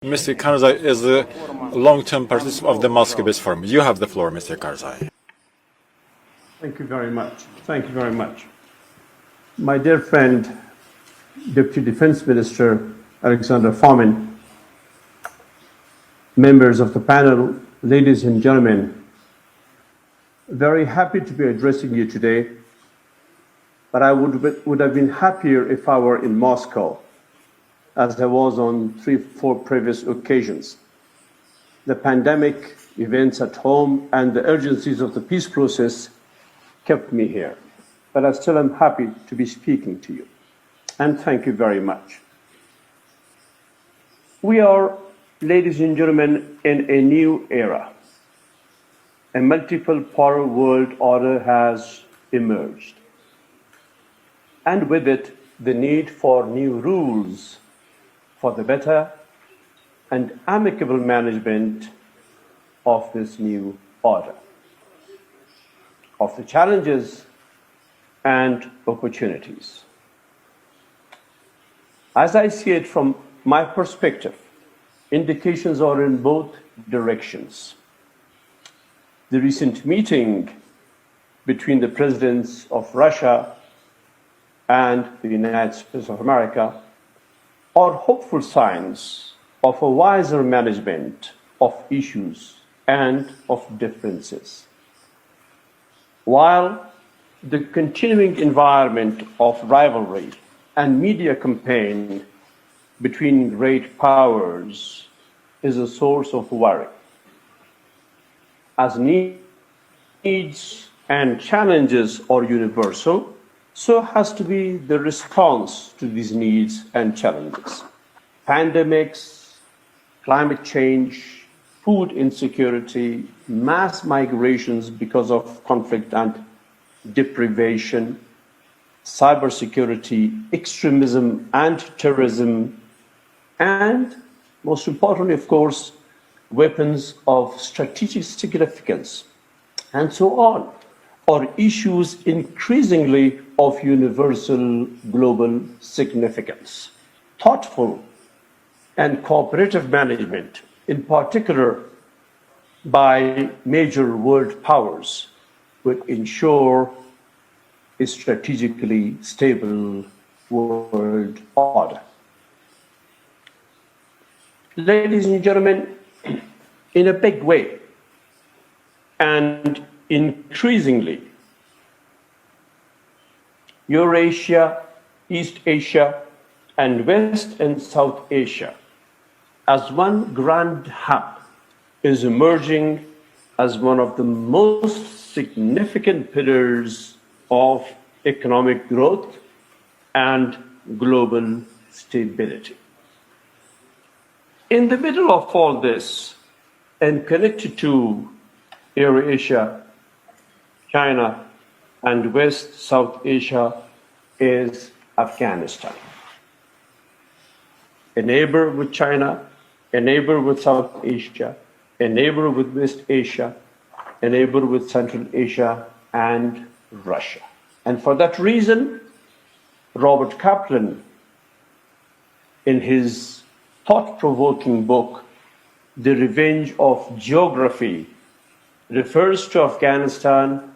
Mr. Karzai is a long-term participant of the Moscow Peace Forum. You have the floor, Mr. Karzai. Thank you very much. Thank you very much. My dear friend, Deputy Defense Minister Alexander Hamid, members of the panel, ladies and gentlemen, very happy to be addressing you today, but I would have been happier if I were in Moscow, as I was on 3-4 previous occasions. The pandemic, events at home, and the urgencies of the peace process kept me here. But I still am happy to be speaking to you. And thank you very much. We are, ladies and gentlemen, in a new era. A multiple polar world order has emerged. And with it, the need for new rules for the better and amicable management of this new order, of the challenges and opportunities. As I see it from my perspective, indications are in both directions. The recent meeting between the presidents of Russia and the United States of America are hopeful signs of a wiser management of issues and of differences. While the continuing environment of rivalry and media campaign between great powers is a source of worry, as needs and challenges are universal, so has to be the response to these needs and challenges. Pandemics, climate change, food insecurity, mass migrations because of conflict and deprivation, cybersecurity, extremism and terrorism, and most importantly, of course, weapons of strategic significance, and so on, are issues increasingly of universal global significance. Thoughtful and cooperative management, in particular by major world powers, would ensure a strategically stable world order. Ladies and gentlemen, in a big way, and increasingly, Eurasia, East Asia, and West and South Asia, as one grand hub, is emerging as one of the most significant pillars of economic growth and global stability. In the middle of all this, and connected to Eurasia, China, and West-South Asia, is Afghanistan. A neighbor with China, a neighbor with South Asia, a neighbor with West Asia, a neighbor with Central Asia, and Russia. And for that reason, Robert Kaplan, in his thought-provoking book, The Revenge of Geography, refers to Afghanistan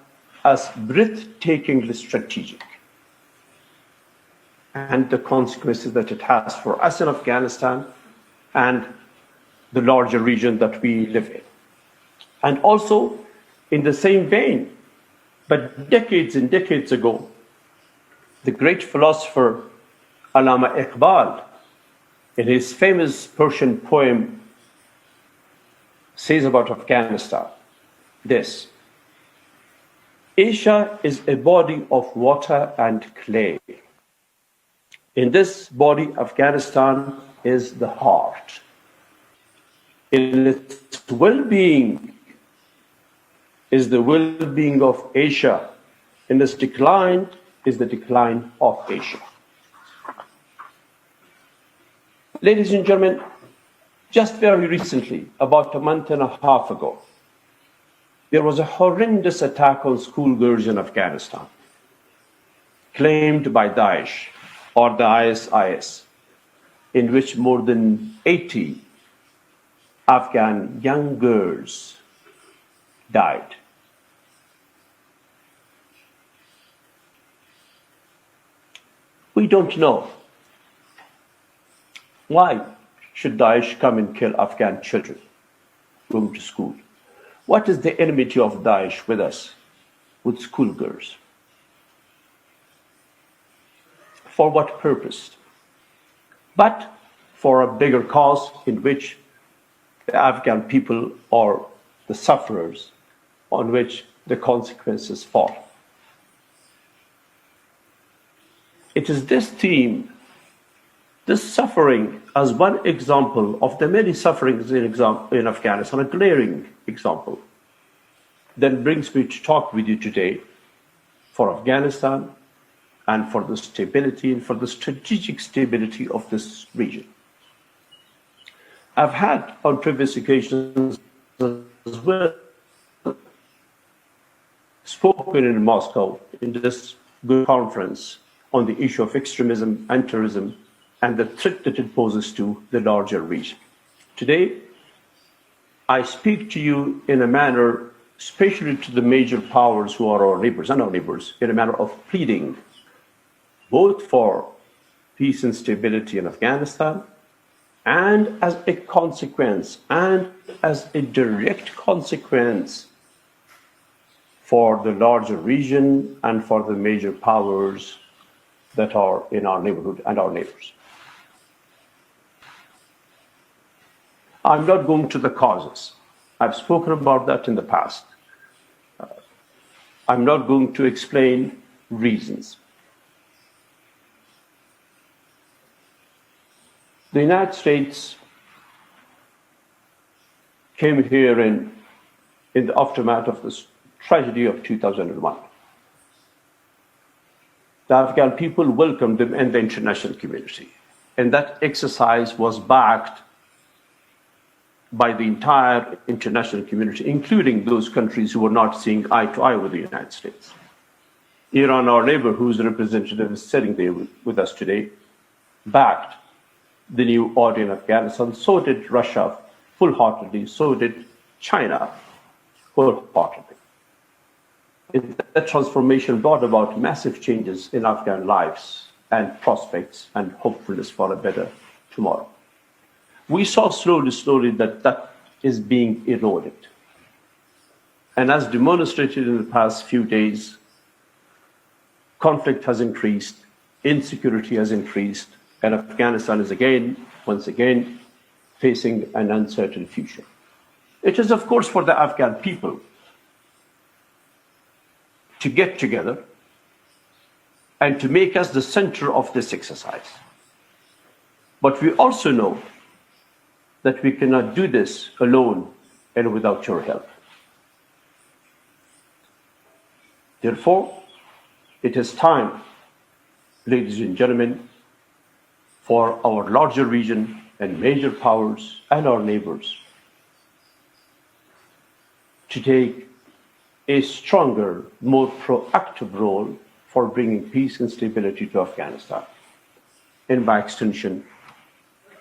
as breathtakingly strategic, and the consequences that it has for us in Afghanistan and the larger region that we live in. And also, in the same vein, but decades and decades ago, the great philosopher Allama Iqbal, in his famous Persian poem, says about Afghanistan this: Asia is a body of water and clay. In this body, Afghanistan is the heart. In its well-being is the well-being of Asia. In its decline is the decline of Asia. Ladies and gentlemen, just very recently, about a month and a half ago, there was a horrendous attack on schoolgirls in Afghanistan, claimed by Daesh or the ISIS, in which more than 80 Afghan young girls died. We don't know. Why should Daesh come and kill Afghan children going to school? What is the enmity of Daesh with us, with schoolgirls? For what purpose? But for a bigger cause in which the Afghan people are the sufferers, on which the consequences fall. It is this theme, this suffering, as one example of the many sufferings in Afghanistan, a glaring example, that brings me to talk with you today for Afghanistan and for the stability and for the strategic stability of this region. I've had on previous occasions as well spoken in Moscow in this good conference on the issue of extremism and terrorism and the threat that it poses to the larger region. Today, I speak to you in a manner, especially to the major powers who are our neighbors and our neighbors, in a manner of pleading both for peace and stability in Afghanistan and as a consequence and as a direct consequence for the larger region and for the major powers that are in our neighborhood and our neighbors. I'm not going to the causes. I've spoken about that in the past. I'm not going to explain reasons. The United States came here in the aftermath of this tragedy of 2001. The Afghan people welcomed them in the international community. And that exercise was backed by the entire international community, including those countries who were not seeing eye to eye with the United States. Iran, our neighbor, whose representative is sitting there with us today, backed the new order in Afghanistan. So did Russia full-heartedly, so did China full-heartedly. That transformation brought about massive changes in Afghan lives and prospects and hopefulness for a better tomorrow. We saw slowly that is being eroded. And as demonstrated in the past few days, conflict has increased, insecurity has increased, and Afghanistan is once again, facing an uncertain future. It is, of course, for the Afghan people to get together and to make us the center of this exercise. But we also know that we cannot do this alone and without your help. Therefore, it is time, ladies and gentlemen, for our larger region and major powers and our neighbors to take a stronger, more proactive role for bringing peace and stability to Afghanistan, and by extension,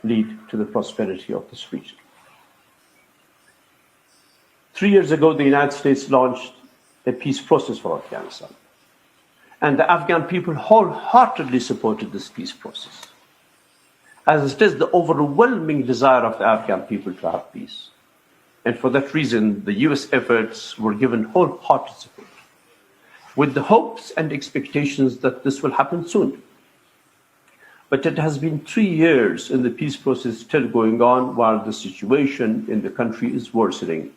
lead to the prosperity of this region. 3 years ago, the United States launched a peace process for Afghanistan, and the Afghan people wholeheartedly supported this peace process, as it is the overwhelming desire of the Afghan people to have peace. And for that reason, the US efforts were given wholehearted support, with the hopes and expectations that this will happen soon. But it has been 3 years and the peace process still going on while the situation in the country is worsening,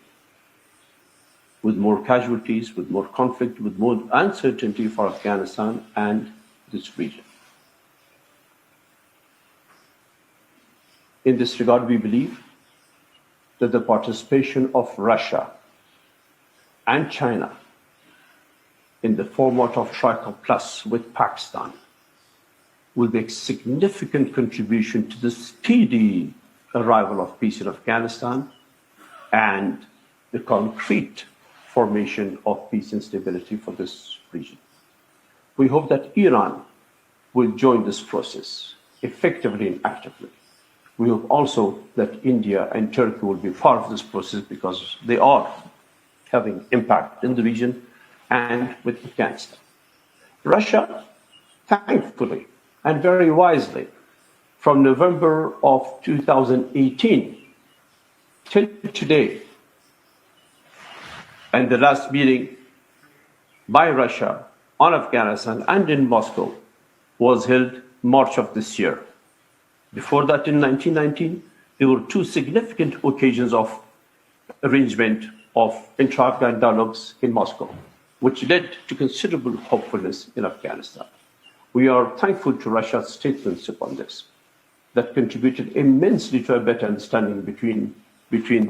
with more casualties, with more conflict, with more uncertainty for Afghanistan and this region. In this regard, we believe that the participation of Russia and China in the format of Tricle Plus with Pakistan will make significant contribution to the speedy arrival of peace in Afghanistan and the concrete formation of peace and stability for this region. We hope that Iran will join this process effectively and actively. We hope also that India and Turkey will be part of this process because they are having impact in the region and with Afghanistan. Russia, thankfully and very wisely, from November of 2018 till today, and the last meeting by Russia on Afghanistan and in Moscow was held March of this year. Before that, in 1919, there were two significant occasions of arrangement of intra-Afghan dialogues in Moscow, which led to considerable hopefulness in Afghanistan. We are thankful to Russia's statements upon this that contributed immensely to a better understanding between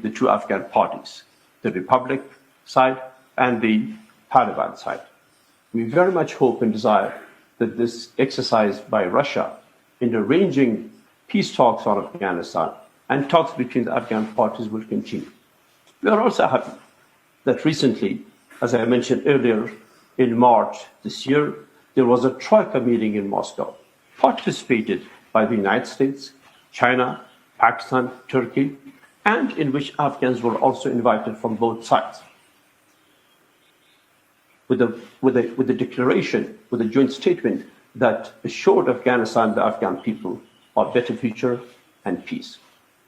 the two Afghan parties, the Republic side and the Taliban side. We very much hope and desire that this exercise by Russia in arranging peace talks on Afghanistan and talks between the Afghan parties will continue. We are also happy that recently, as I mentioned earlier, in March this year, there was a Troika meeting in Moscow, participated by the United States, China, Pakistan, Turkey, and in which Afghans were also invited from both sides. With a declaration, with a joint statement that assured Afghanistan, the Afghan people, a better future and peace.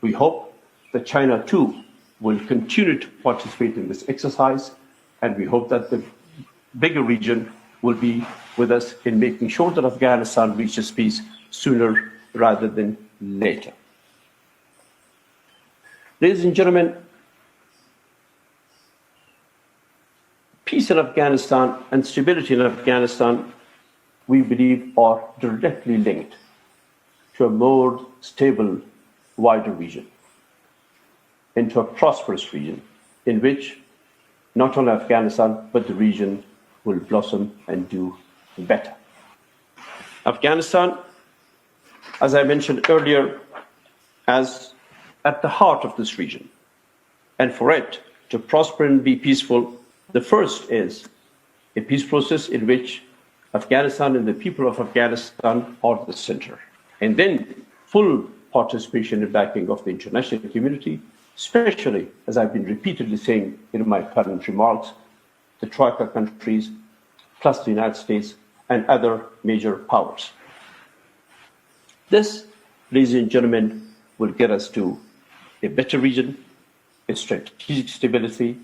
We hope that China too will continue to participate in this exercise, and we hope that the bigger region will be with us in making sure that Afghanistan reaches peace sooner rather than later. Ladies and gentlemen, peace in Afghanistan and stability in Afghanistan, we believe, are directly linked to a more stable, wider region, into a prosperous region in which not only Afghanistan, but the region will blossom and do better. Afghanistan, as I mentioned earlier, is at the heart of this region. And for it to prosper and be peaceful, the first is a peace process in which Afghanistan and the people of Afghanistan are the center. And then full participation and backing of the international community, especially, as I've been repeatedly saying in my current remarks, the Troika countries, plus the United States and other major powers. This, ladies and gentlemen, will get us to a better region, a strategic stability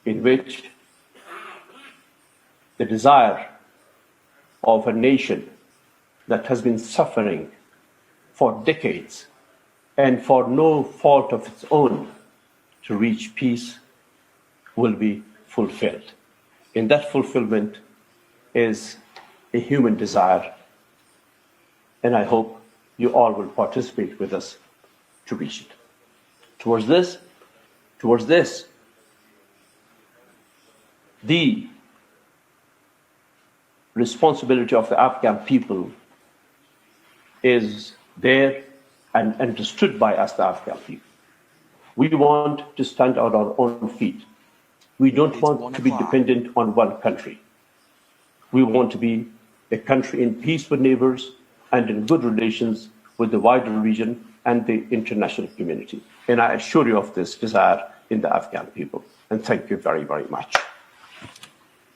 in which the desire of a nation that has been suffering for decades and for no fault of its own to reach peace will be fulfilled. And that fulfillment is a human desire, and I hope you all will participate with us to reach it. Towards this, the responsibility of the Afghan people is there and understood by us, the Afghan people. We want to stand on our own feet. We don't want to be dependent on one country. We want to be a country in peace with neighbors and in good relations with the wider region and the international community. And I assure you of this desire in the Afghan people. And thank you very, very much.